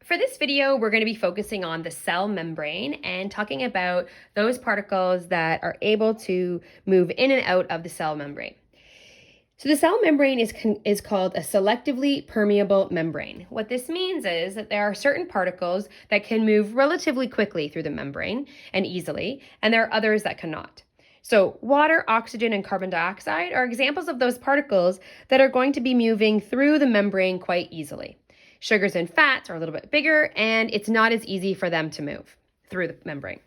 For this video, we're going to be focusing on the cell membrane and talking about those particles that are able to move in and out of the cell membrane. So the cell membrane is called a selectively permeable membrane. What this means is that there are certain particles that can move relatively quickly through the membrane and easily, and there are others that cannot. So water, oxygen, and carbon dioxide are examples of those particles that are going to be moving through the membrane quite easily. Sugars and fats are a little bit bigger, and it's not as easy for them to move through the membrane.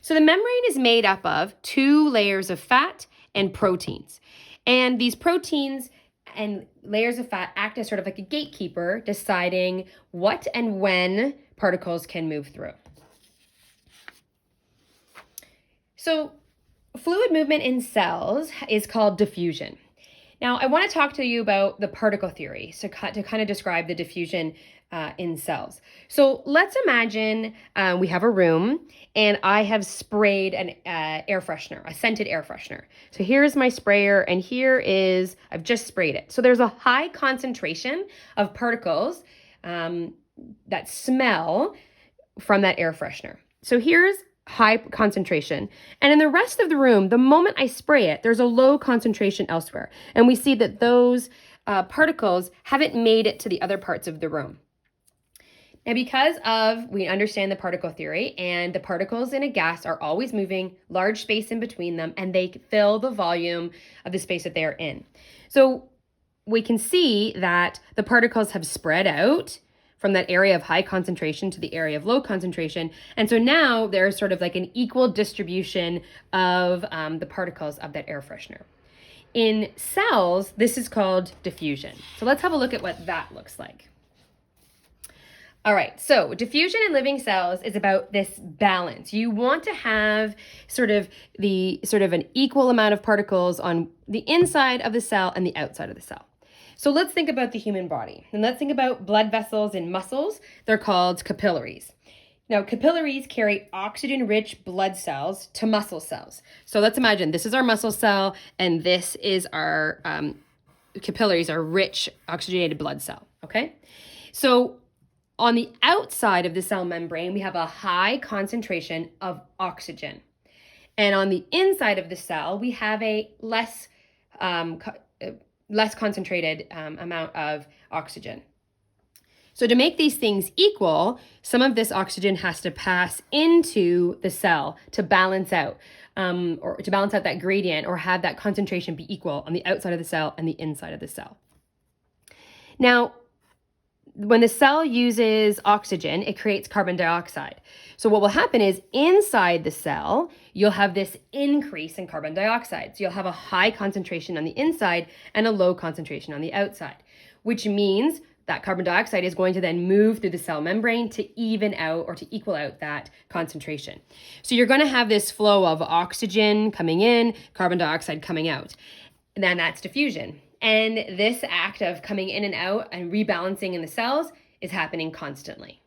So the membrane is made up of two layers of fat and proteins. And these proteins and layers of fat act as sort of like a gatekeeper, deciding what and when particles can move through. So fluid movement in cells is called diffusion. Now, I want to talk to you about the particle theory to kind of describe the diffusion in cells. So let's imagine we have a room and I have sprayed an air freshener, a scented air freshener. So here's my sprayer and I've just sprayed it. So there's a high concentration of particles that smell from that air freshener. So here's high concentration. And in the rest of the room, the moment I spray it, there's a low concentration elsewhere. And we see that those particles haven't made it to the other parts of the room. Now, we understand the particle theory, and the particles in a gas are always moving, large space in between them, and they fill the volume of the space that they are in. So we can see that the particles have spread out from that area of high concentration to the area of low concentration. And so now there's sort of like an equal distribution of the particles of that air freshener. In cells, this is called diffusion. So let's have a look at what that looks like. All right, so diffusion in living cells is about this balance. You want to have sort of an equal amount of particles on the inside of the cell and the outside of the cell. So let's think about the human body, and let's think about blood vessels and muscles. They're called capillaries. Now, capillaries carry oxygen-rich blood cells to muscle cells. So let's imagine this is our muscle cell, and this is our capillaries, our rich oxygenated blood cell, okay? So on the outside of the cell membrane, we have a high concentration of oxygen. And on the inside of the cell, we have a less concentrated amount of oxygen. So to make these things equal, some of this oxygen has to pass into the cell to balance out, or to balance out that gradient, or have that concentration be equal on the outside of the cell and the inside of the cell. Now, when the cell uses oxygen, it creates carbon dioxide. So what will happen is inside the cell, you'll have this increase in carbon dioxide. So you'll have a high concentration on the inside and a low concentration on the outside, which means that carbon dioxide is going to then move through the cell membrane to even out or to equal out that concentration. So you're going to have this flow of oxygen coming in, carbon dioxide coming out. And then that's diffusion. And this act of coming in and out and rebalancing in the cells is happening constantly.